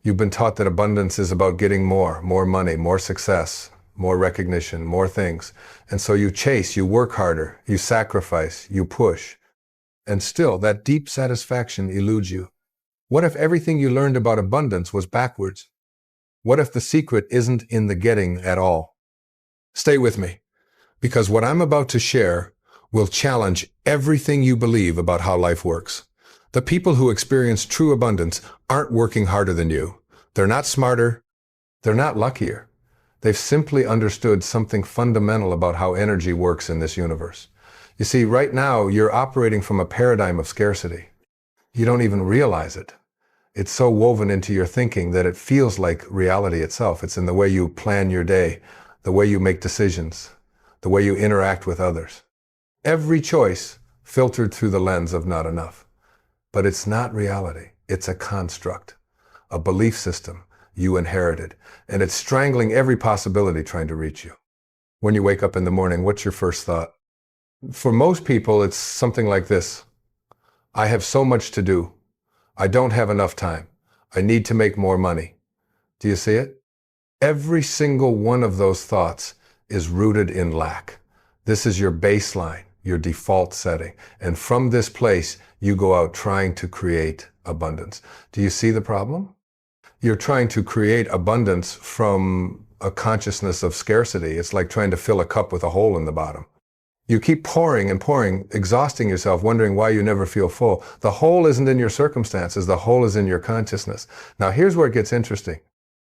You've been taught that abundance is about getting more money, more success, more recognition, more things. And so you chase, you work harder, you sacrifice, you push. And still, that deep satisfaction eludes you. What if everything you learned about abundance was backwards? What if the secret isn't in the getting at all? Stay with me, because what I'm about to share will challenge everything you believe about how life works. The people who experience true abundance aren't working harder than you. They're not smarter. They're not luckier. They've simply understood something fundamental about how energy works in this universe. You see, right now, you're operating from a paradigm of scarcity. You don't even realize it. It's so woven into your thinking that it feels like reality itself. It's in the way you plan your day, the way you make decisions, the way you interact with others. Every choice filtered through the lens of not enough. But it's not reality. It's a construct, a belief system you inherited, and it's strangling every possibility trying to reach you. When you wake up in the morning, what's your first thought? For most people, it's something like this. I have so much to do. I don't have enough time. I need to make more money. Do you see it? Every single one of those thoughts is rooted in lack. This is your baseline, your default setting. And from this place, you go out trying to create abundance. Do you see the problem? You're trying to create abundance from a consciousness of scarcity. It's like trying to fill a cup with a hole in the bottom. You keep pouring and pouring, exhausting yourself, wondering why you never feel full. The hole isn't in your circumstances. The hole is in your consciousness. Now, here's where it gets interesting.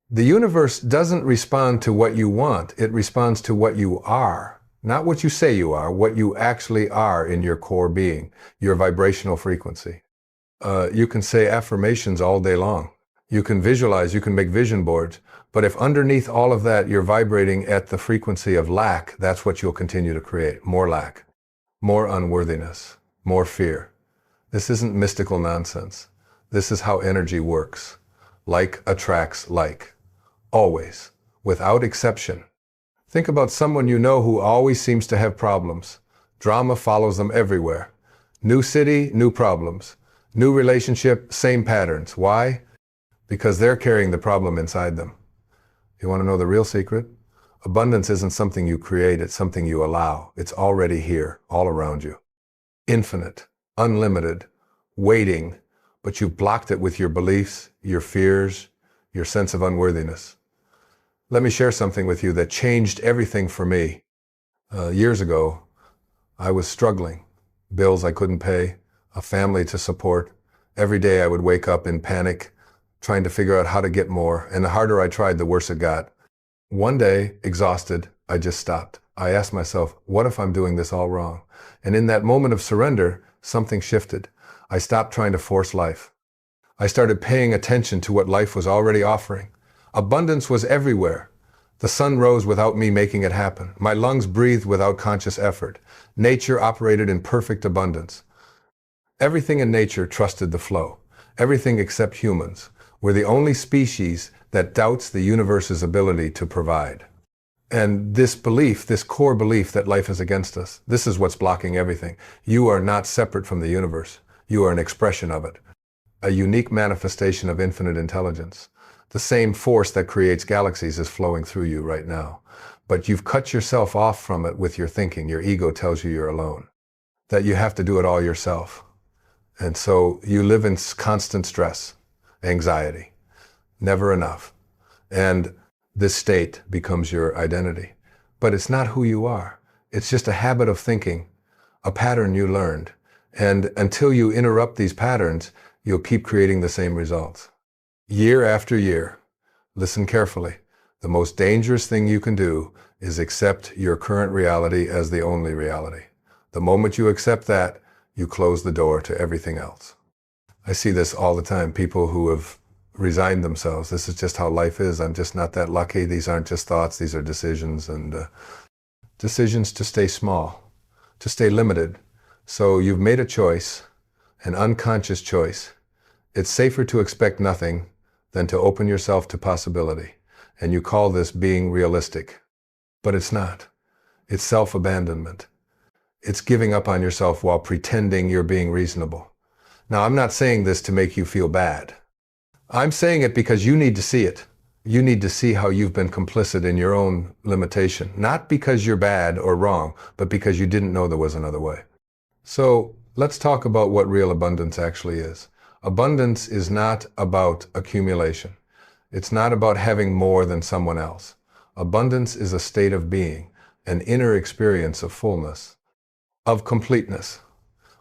The universe doesn't respond to what you want. It responds to what you are. Not what you say you are, what you actually are in your core being, your vibrational frequency. You can say affirmations all day long. You can visualize, you can make vision boards. But if underneath all of that you're vibrating at the frequency of lack, that's what you'll continue to create. More lack, more unworthiness, more fear. This isn't mystical nonsense. This is how energy works. Like attracts like. Always. Without exception. Think about someone you know who always seems to have problems. Drama follows them everywhere. New city, new problems. New relationship, same patterns. Why? Because they're carrying the problem inside them. You want to know the real secret? Abundance isn't something you create, it's something you allow. It's already here, all around you. Infinite, unlimited, waiting, but you've blocked it with your beliefs, your fears, your sense of unworthiness. Let me share something with you that changed everything for me. Years ago, I was struggling. Bills I couldn't pay, a family to support. Every day I would wake up in panic, trying to figure out how to get more, and the harder I tried, the worse it got. One day, exhausted, I just stopped. I asked myself, what if I'm doing this all wrong? And in that moment of surrender, something shifted. I stopped trying to force life. I started paying attention to what life was already offering. Abundance was everywhere. The sun rose without me making it happen. My lungs breathed without conscious effort. Nature operated in perfect abundance. Everything in nature trusted the flow. Everything except humans. We're the only species that doubts the universe's ability to provide. And this belief, this core belief that life is against us, this is what's blocking everything. You are not separate from the universe. You are an expression of it. A unique manifestation of infinite intelligence. The same force that creates galaxies is flowing through you right now. But you've cut yourself off from it with your thinking. Your ego tells you you're alone. That you have to do it all yourself. And so you live in constant stress, anxiety, never enough. And this state becomes your identity. But it's not who you are. It's just a habit of thinking, a pattern you learned. And until you interrupt these patterns, you'll keep creating the same results. Year after year, listen carefully. The most dangerous thing you can do is accept your current reality as the only reality. The moment you accept that, you close the door to everything else. I see this all the time. People who have resigned themselves. This is just how life is. I'm just not that lucky. These aren't just thoughts. These are decisions, and decisions to stay small, to stay limited. So you've made a choice, an unconscious choice. It's safer to expect nothing than to open yourself to possibility. And you call this being realistic. But it's not. It's self-abandonment. It's giving up on yourself while pretending you're being reasonable. Now, I'm not saying this to make you feel bad. I'm saying it because you need to see it. You need to see how you've been complicit in your own limitation, not because you're bad or wrong, but because you didn't know there was another way. So let's talk about what real abundance actually is. Abundance is not about accumulation. It's not about having more than someone else. Abundance is a state of being, an inner experience of fullness, of completeness.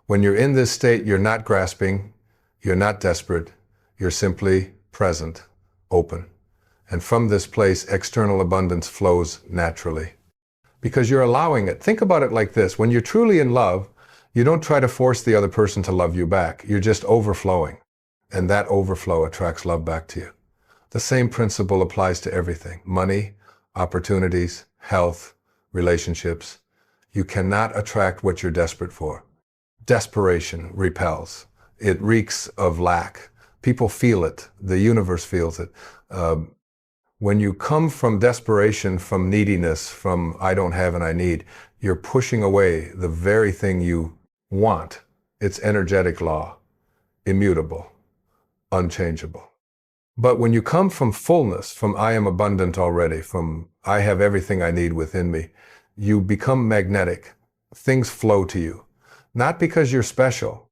When you're in this state, you're not grasping, you're not desperate, you're simply present, open. And from this place, external abundance flows naturally. Because you're allowing it. Think about it like this. When you're truly in love, you don't try to force the other person to love you back. You're just overflowing. And that overflow attracts love back to you. The same principle applies to everything. Money, opportunities, health, relationships. You cannot attract what you're desperate for. Desperation repels. It reeks of lack. People feel it. The universe feels it. When you come from desperation, from neediness, from I don't have and I need, you're pushing away the very thing you want. It's energetic law, immutable, unchangeable. But when you come from fullness, from I am abundant already, from I have everything I need within me, you become magnetic. Things flow to you. Not because you're special,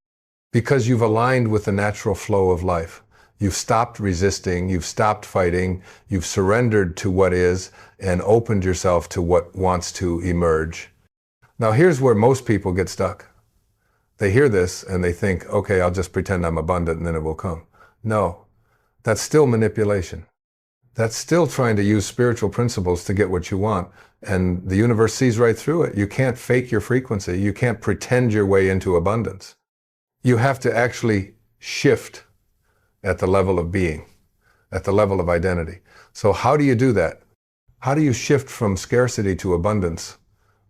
because you've aligned with the natural flow of life. You've stopped resisting, you've stopped fighting, you've surrendered to what is and opened yourself to what wants to emerge. Now here's where most people get stuck. They hear this and they think, okay, I'll just pretend I'm abundant and then it will come. No, that's still manipulation. That's still trying to use spiritual principles to get what you want. And the universe sees right through it. You can't fake your frequency. You can't pretend your way into abundance. You have to actually shift at the level of being, at the level of identity. So how do you do that? How do you shift from scarcity to abundance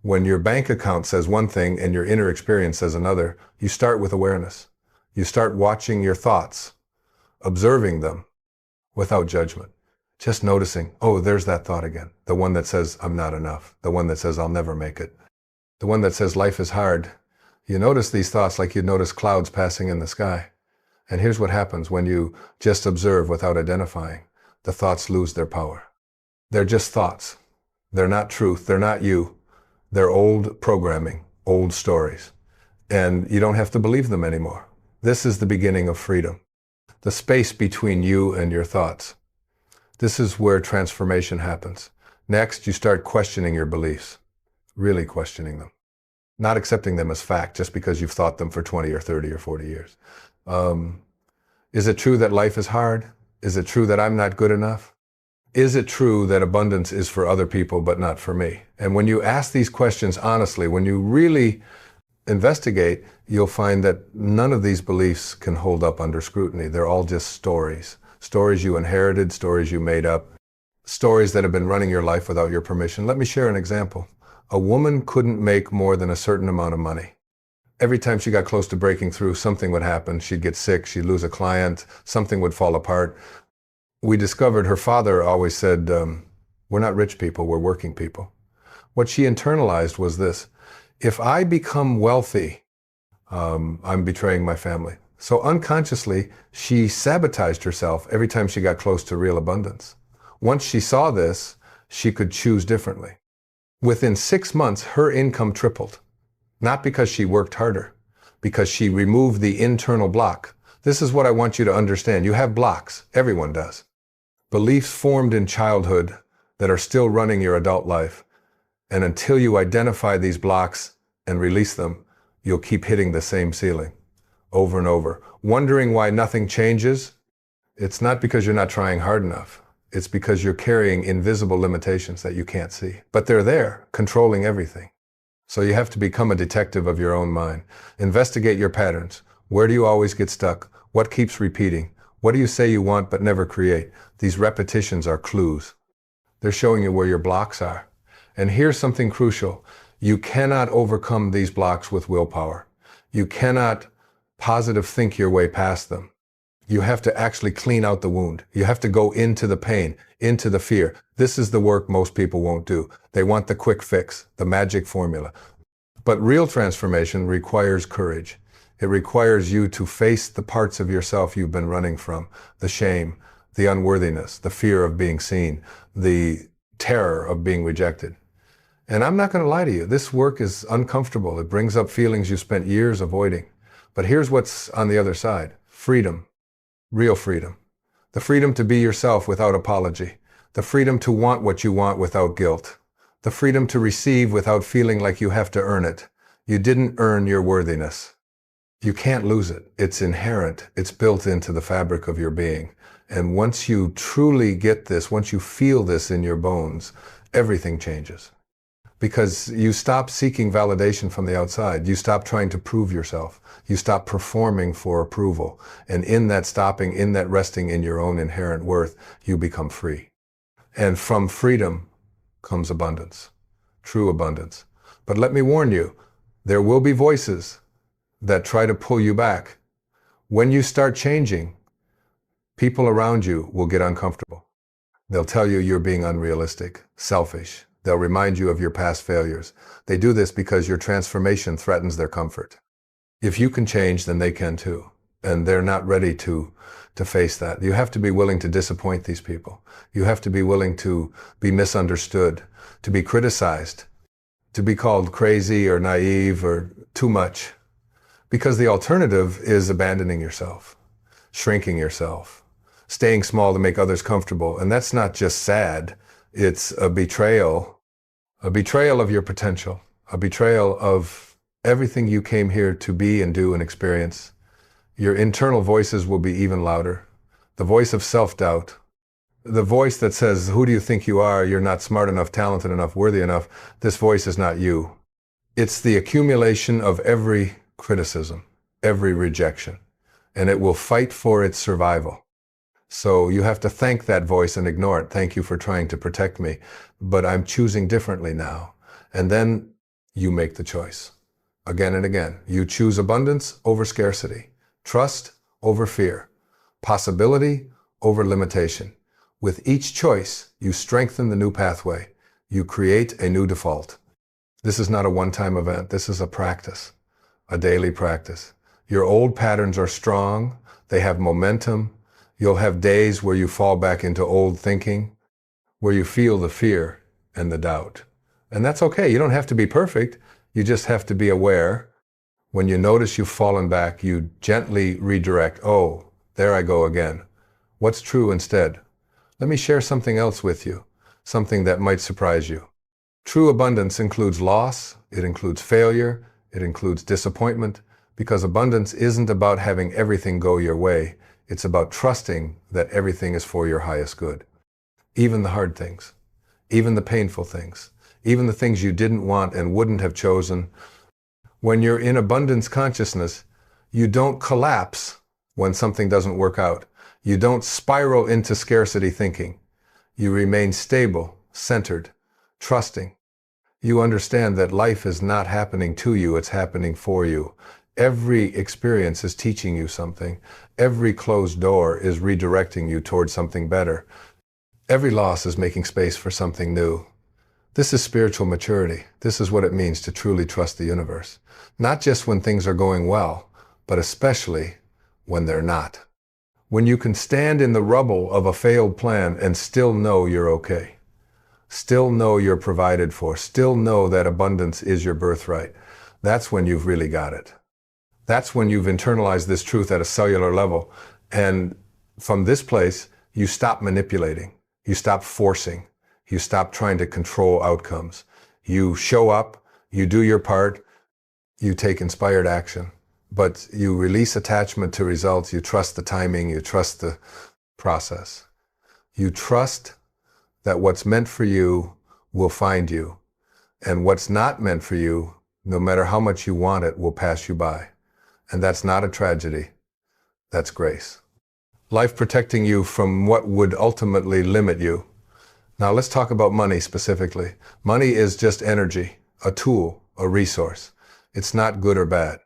when your bank account says one thing and your inner experience says another? You start with awareness. You start watching your thoughts, observing them without judgment. Just noticing, oh, there's that thought again. The one that says, I'm not enough. The one that says, I'll never make it. The one that says, life is hard. You notice these thoughts like you'd notice clouds passing in the sky. And here's what happens when you just observe without identifying. The thoughts lose their power. They're just thoughts. They're not truth. They're not you. They're old programming, old stories. And you don't have to believe them anymore. This is the beginning of freedom. The space between you and your thoughts. This is where transformation happens. Next, you start questioning your beliefs. Really questioning them. Not accepting them as fact just because you've thought them for 20 or 30 or 40 years. Is it true that life is hard? Is it true that I'm not good enough? Is it true that abundance is for other people but not for me? And when you ask these questions honestly, when you really investigate, you'll find that none of these beliefs can hold up under scrutiny. They're all just stories. Stories you inherited, stories you made up, stories that have been running your life without your permission. Let me share an example. A woman couldn't make more than a certain amount of money. Every time she got close to breaking through, something would happen. She'd get sick, she'd lose a client, something would fall apart. We discovered her father always said, we're not rich people, we're working people. What she internalized was this: if I become wealthy, I'm betraying my family. So unconsciously, she sabotaged herself every time she got close to real abundance. Once she saw this, she could choose differently. Within 6 months, her income tripled. Not because she worked harder, because she removed the internal block. This is what I want you to understand. You have blocks. Everyone does. Beliefs formed in childhood that are still running your adult life. And until you identify these blocks and release them, you'll keep hitting the same ceiling over and over. Wondering why nothing changes? It's not because you're not trying hard enough. It's because you're carrying invisible limitations that you can't see. But they're there, controlling everything. So you have to become a detective of your own mind. Investigate your patterns. Where do you always get stuck? What keeps repeating? What do you say you want but never create? These repetitions are clues. They're showing you where your blocks are. And here's something crucial. You cannot overcome these blocks with willpower. You cannot positive think your way past them. You have to actually clean out the wound. You have to go into the pain, into the fear. This is the work most people won't do. They want the quick fix, the magic formula. But real transformation requires courage. It requires you to face the parts of yourself you've been running from, the shame, the unworthiness, the fear of being seen, the terror of being rejected. And I'm not going to lie to you, this work is uncomfortable. It brings up feelings you spent years avoiding. But here's what's on the other side. Freedom. Real freedom. The freedom to be yourself without apology. The freedom to want what you want without guilt. The freedom to receive without feeling like you have to earn it. You didn't earn your worthiness. You can't lose it. It's inherent. It's built into the fabric of your being. And once you truly get this, once you feel this in your bones, everything changes. Because you stop seeking validation from the outside. You stop trying to prove yourself. You stop performing for approval. And in that stopping, in that resting in your own inherent worth, you become free. And from freedom comes abundance, true abundance. But let me warn you, there will be voices that try to pull you back. When you start changing, people around you will get uncomfortable. They'll tell you you're being unrealistic, selfish. They'll remind you of your past failures. They do this because your transformation threatens their comfort. If you can change, then they can too. And they're not ready to face that. You have to be willing to disappoint these people. You have to be willing to be misunderstood, to be criticized, to be called crazy or naive or too much. Because the alternative is abandoning yourself, shrinking yourself, staying small to make others comfortable. And that's not just sad. It's a betrayal of your potential, a betrayal of everything you came here to be and do and experience. Your internal voices will be even louder. The voice of self-doubt, the voice that says, who do you think you are? You're not smart enough, talented enough, worthy enough. This voice is not you. It's the accumulation of every criticism, every rejection, and it will fight for its survival. So you have to thank that voice and ignore it. Thank you for trying to protect me, but I'm choosing differently now. And then you make the choice. Again and again, you choose abundance over scarcity, trust over fear, possibility over limitation. With each choice, you strengthen the new pathway. You create a new default. This is not a one-time event. This is a practice, a daily practice. Your old patterns are strong. They have momentum. You'll have days where you fall back into old thinking, where you feel the fear and the doubt. And that's okay. You don't have to be perfect. You just have to be aware. When you notice you've fallen back, you gently redirect. Oh, there I go again. What's true instead? Let me share something else with you, something that might surprise you. True abundance includes loss. It includes failure. It includes disappointment, because abundance isn't about having everything go your way. It's about trusting that everything is for your highest good. Even the hard things, even the painful things, even the things you didn't want and wouldn't have chosen. When you're in abundance consciousness, you don't collapse when something doesn't work out. You don't spiral into scarcity thinking. You remain stable, centered, trusting. You understand that life is not happening to you, it's happening for you. Every experience is teaching you something. Every closed door is redirecting you towards something better. Every loss is making space for something new. This is spiritual maturity. This is what it means to truly trust the universe. Not just when things are going well, but especially when they're not. When you can stand in the rubble of a failed plan and still know you're okay. Still know you're provided for. Still know that abundance is your birthright. That's when you've really got it. That's when you've internalized this truth at a cellular level. And from this place, you stop manipulating. You stop forcing. You stop trying to control outcomes. You show up, you do your part, you take inspired action. But you release attachment to results. You trust the timing. You trust the process. You trust that what's meant for you will find you. And what's not meant for you, no matter how much you want it, will pass you by. And that's not a tragedy. That's grace. Life protecting you from what would ultimately limit you. Now let's talk about money specifically. Money is just energy, a tool, a resource. It's not good or bad.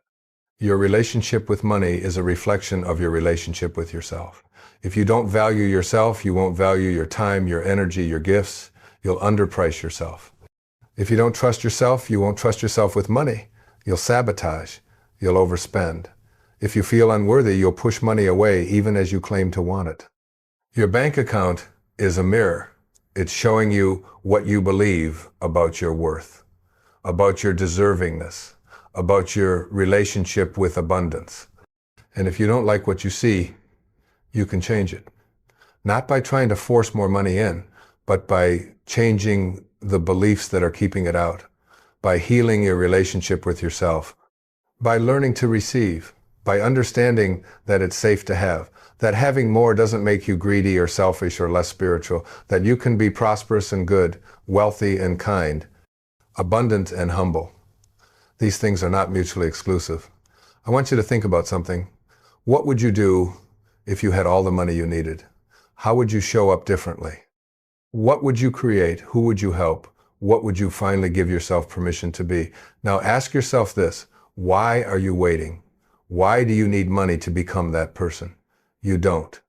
Your relationship with money is a reflection of your relationship with yourself. If you don't value yourself, you won't value your time, your energy, your gifts. You'll underprice yourself. If you don't trust yourself, you won't trust yourself with money. You'll sabotage. You'll overspend. If you feel unworthy, you'll push money away even as you claim to want it. Your bank account is a mirror. It's showing you what you believe about your worth, about your deservingness, about your relationship with abundance. And if you don't like what you see, you can change it. Not by trying to force more money in, but by changing the beliefs that are keeping it out, by healing your relationship with yourself, by learning to receive, by understanding that it's safe to have, that having more doesn't make you greedy or selfish or less spiritual, that you can be prosperous and good, wealthy and kind, abundant and humble. These things are not mutually exclusive. I want you to think about something. What would you do if you had all the money you needed? How would you show up differently? What would you create? Who would you help? What would you finally give yourself permission to be? Now ask yourself this. Why are you waiting? Why do you need money to become that person? You don't.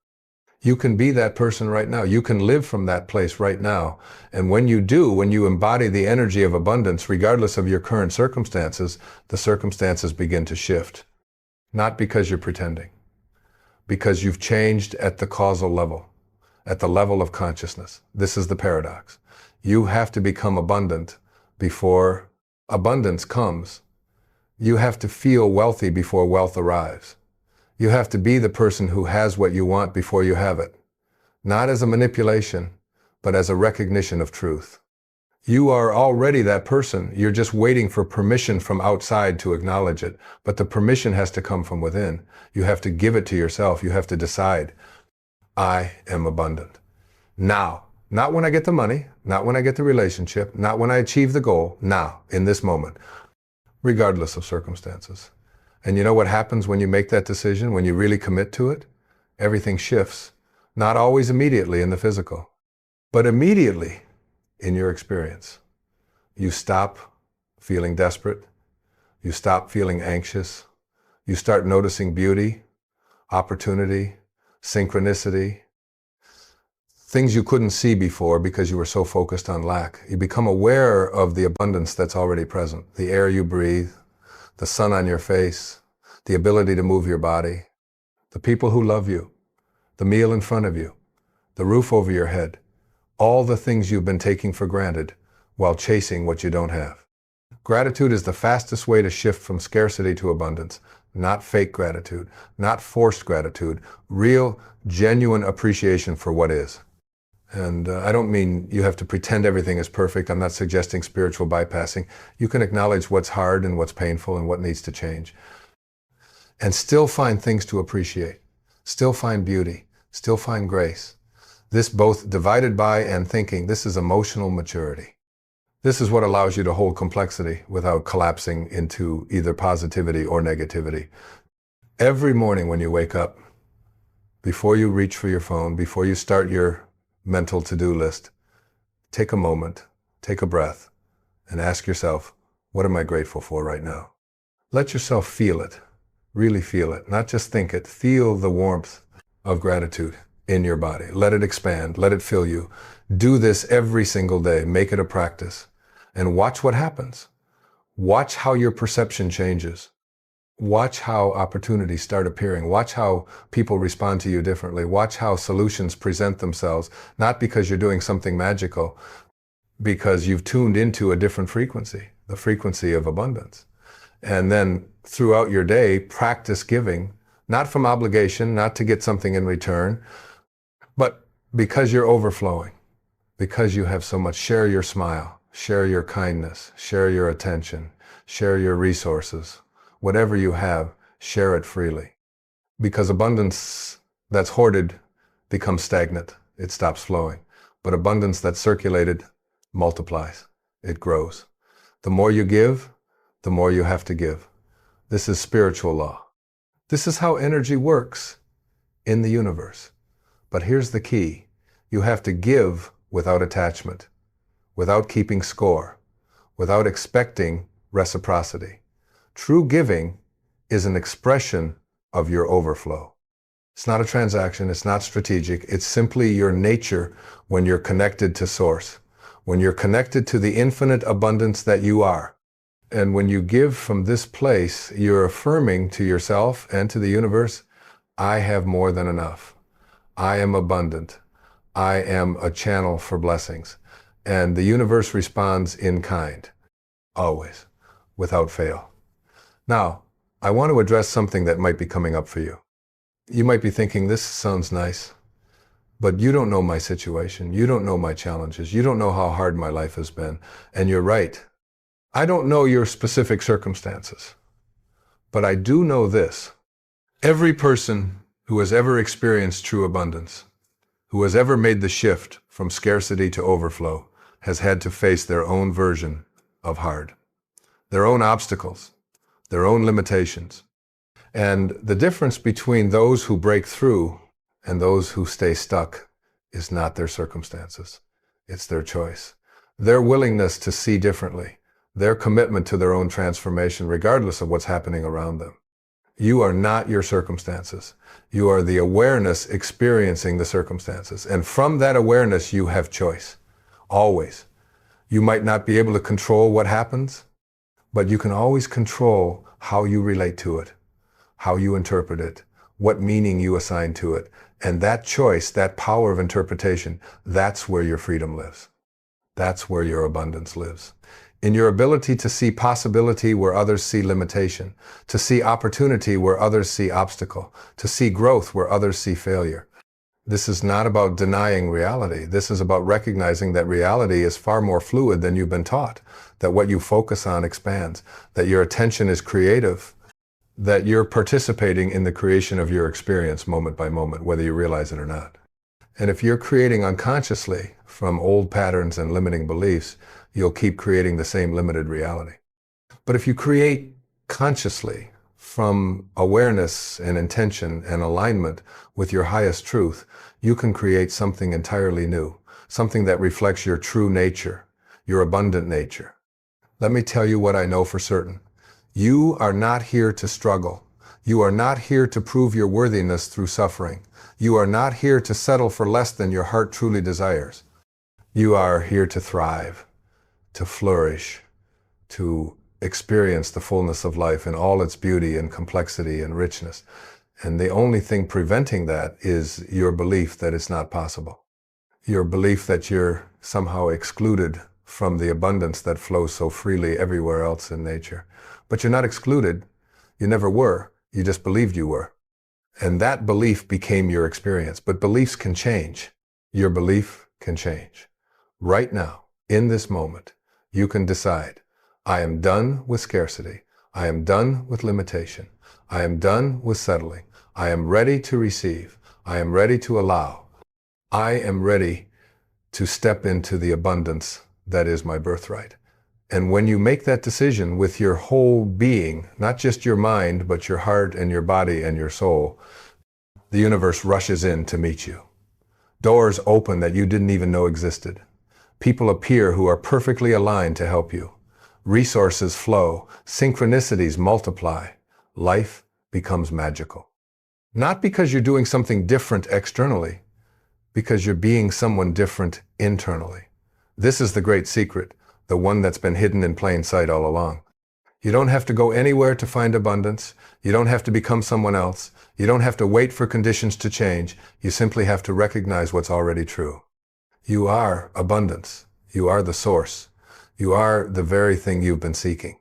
You can be that person right now. You can live from that place right now. And when you do, when you embody the energy of abundance, regardless of your current circumstances, the circumstances begin to shift. Not because you're pretending. Because you've changed at the causal level, at the level of consciousness. This is the paradox. You have to become abundant before abundance comes. You have to feel wealthy before wealth arrives. You have to be the person who has what you want before you have it. Not as a manipulation, but as a recognition of truth. You are already that person. You're just waiting for permission from outside to acknowledge it. But the permission has to come from within. You have to give it to yourself. You have to decide, I am abundant. Now, not when I get the money, not when I get the relationship, not when I achieve the goal, now, in this moment, regardless of circumstances. And you know what happens when you make that decision, when you really commit to it? Everything shifts. Not always immediately in the physical, but immediately in your experience. You stop feeling desperate. You stop feeling anxious. You start noticing beauty, opportunity, synchronicity, things you couldn't see before because you were so focused on lack. You become aware of the abundance that's already present, the air you breathe, the sun on your face, the ability to move your body, the people who love you, the meal in front of you, the roof over your head, all the things you've been taking for granted while chasing what you don't have. Gratitude is the fastest way to shift from scarcity to abundance, not fake gratitude, not forced gratitude, real, genuine appreciation for what is. And I don't mean you have to pretend everything is perfect. I'm not suggesting spiritual bypassing. You can acknowledge what's hard and what's painful and what needs to change. And still find things to appreciate. Still find beauty. Still find grace. This both divided by and thinking, this is emotional maturity. This is what allows you to hold complexity without collapsing into either positivity or negativity. Every morning when you wake up, before you reach for your phone, before you start your mental to-do list, take a moment, take a breath, and ask yourself, what am I grateful for right now? Let yourself feel it, really feel it, not just think it. Feel the warmth of gratitude in your body. Let it expand, let it fill you. Do this every single day. Make it a practice. And watch what happens. Watch how your perception changes. Watch how opportunities start appearing. Watch how people respond to you differently. Watch how solutions present themselves, not because you're doing something magical, because you've tuned into a different frequency, the frequency of abundance. And then throughout your day, practice giving, not from obligation, not to get something in return, but because you're overflowing, because you have so much. Share your smile, share your kindness, share your attention, share your resources. Whatever you have, share it freely. Because abundance that's hoarded becomes stagnant. It stops flowing. But abundance that's circulated multiplies. It grows. The more you give, the more you have to give. This is spiritual law. This is how energy works in the universe. But here's the key. You have to give without attachment, without keeping score, without expecting reciprocity. True giving is an expression of your overflow. It's not a transaction, it's not strategic, it's simply your nature when you're connected to Source, when you're connected to the infinite abundance that you are. And when you give from this place, you're affirming to yourself and to the universe, I have more than enough. I am abundant. I am a channel for blessings. And the universe responds in kind, always, without fail. Now, I want to address something that might be coming up for you. You might be thinking, this sounds nice, but you don't know my situation. You don't know my challenges. You don't know how hard my life has been. And you're right. I don't know your specific circumstances, but I do know this. Every person who has ever experienced true abundance, who has ever made the shift from scarcity to overflow, has had to face their own version of hard, their own obstacles, their own limitations. And the difference between those who break through and those who stay stuck is not their circumstances. It's their choice, their willingness to see differently, their commitment to their own transformation, regardless of what's happening around them. You are not your circumstances. You are the awareness experiencing the circumstances. And from that awareness, you have choice. Always. You might not be able to control what happens, but you can always control how you relate to it, how you interpret it, what meaning you assign to it. And that choice, that power of interpretation, that's where your freedom lives. That's where your abundance lives. In your ability to see possibility where others see limitation, to see opportunity where others see obstacle, to see growth where others see failure. This is not about denying reality. This is about recognizing that reality is far more fluid than you've been taught, that what you focus on expands, that your attention is creative, that you're participating in the creation of your experience moment by moment, whether you realize it or not. And if you're creating unconsciously from old patterns and limiting beliefs, you'll keep creating the same limited reality. But if you create consciously from awareness and intention and alignment with your highest truth, you can create something entirely new, something that reflects your true nature, your abundant nature. Let me tell you what I know for certain. You are not here to struggle. You are not here to prove your worthiness through suffering. You are not here to settle for less than your heart truly desires. You are here to thrive, to flourish, to experience the fullness of life in all its beauty and complexity and richness. And the only thing preventing that is your belief that it's not possible. Your belief that you're somehow excluded from the abundance that flows so freely everywhere else in nature. But you're not excluded. You never were. You just believed you were. And that belief became your experience. But beliefs can change. Your belief can change. Right now, in this moment, you can decide, I am done with scarcity. I am done with limitation. I am done with settling. I am ready to receive. I am ready to allow. I am ready to step into the abundance that is my birthright. And when you make that decision with your whole being, not just your mind, but your heart and your body and your soul, the universe rushes in to meet you. Doors open that you didn't even know existed. People appear who are perfectly aligned to help you. Resources flow. Synchronicities multiply. Life becomes magical. Not because you're doing something different externally, because you're being someone different internally. This is the great secret, the one that's been hidden in plain sight all along. You don't have to go anywhere to find abundance. You don't have to become someone else. You don't have to wait for conditions to change. You simply have to recognize what's already true. You are abundance. You are the source. You are the very thing you've been seeking.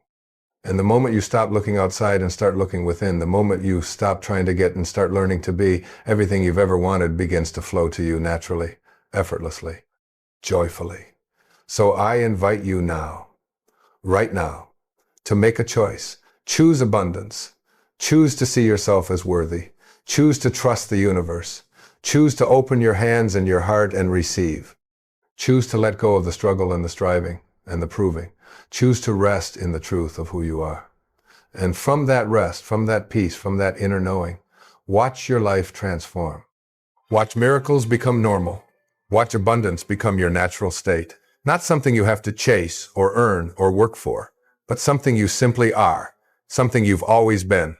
And the moment you stop looking outside and start looking within, the moment you stop trying to get and start learning to be, everything you've ever wanted begins to flow to you naturally, effortlessly, joyfully. So I invite you now, right now, to make a choice. Choose abundance. Choose to see yourself as worthy. Choose to trust the universe. Choose to open your hands and your heart and receive. Choose to let go of the struggle and the striving and the proving. Choose to rest in the truth of who you are. And from that rest, from that peace, from that inner knowing, watch your life transform. Watch miracles become normal. Watch abundance become your natural state. Not something you have to chase or earn or work for, but something you simply are, something you've always been,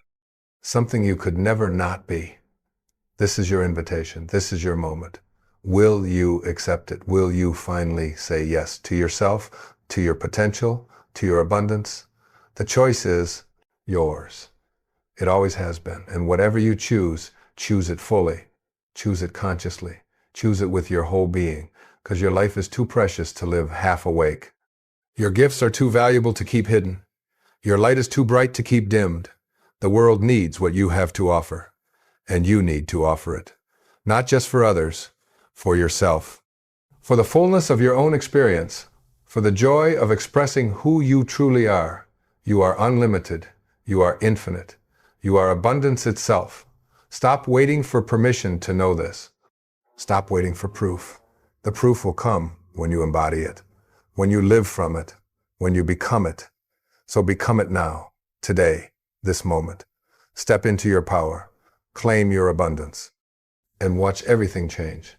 something you could never not be. This is your invitation. This is your moment. Will you accept it? Will you finally say yes to yourself, to your potential, to your abundance? The choice is yours. It always has been. And whatever you choose it fully. Choose it consciously. Choose it with your whole being, because your life is too precious to live half awake. Your gifts are too valuable to keep hidden. Your light is too bright to keep dimmed. The world needs what you have to offer, and you need to offer it. Not just for others, for yourself. For the fullness of your own experience, for the joy of expressing who you truly are. You are unlimited. You are infinite. You are abundance itself. Stop waiting for permission to know this. Stop waiting for proof. The proof will come when you embody it, when you live from it, when you become it. So become it now, today, this moment. Step into your power, claim your abundance, and watch everything change.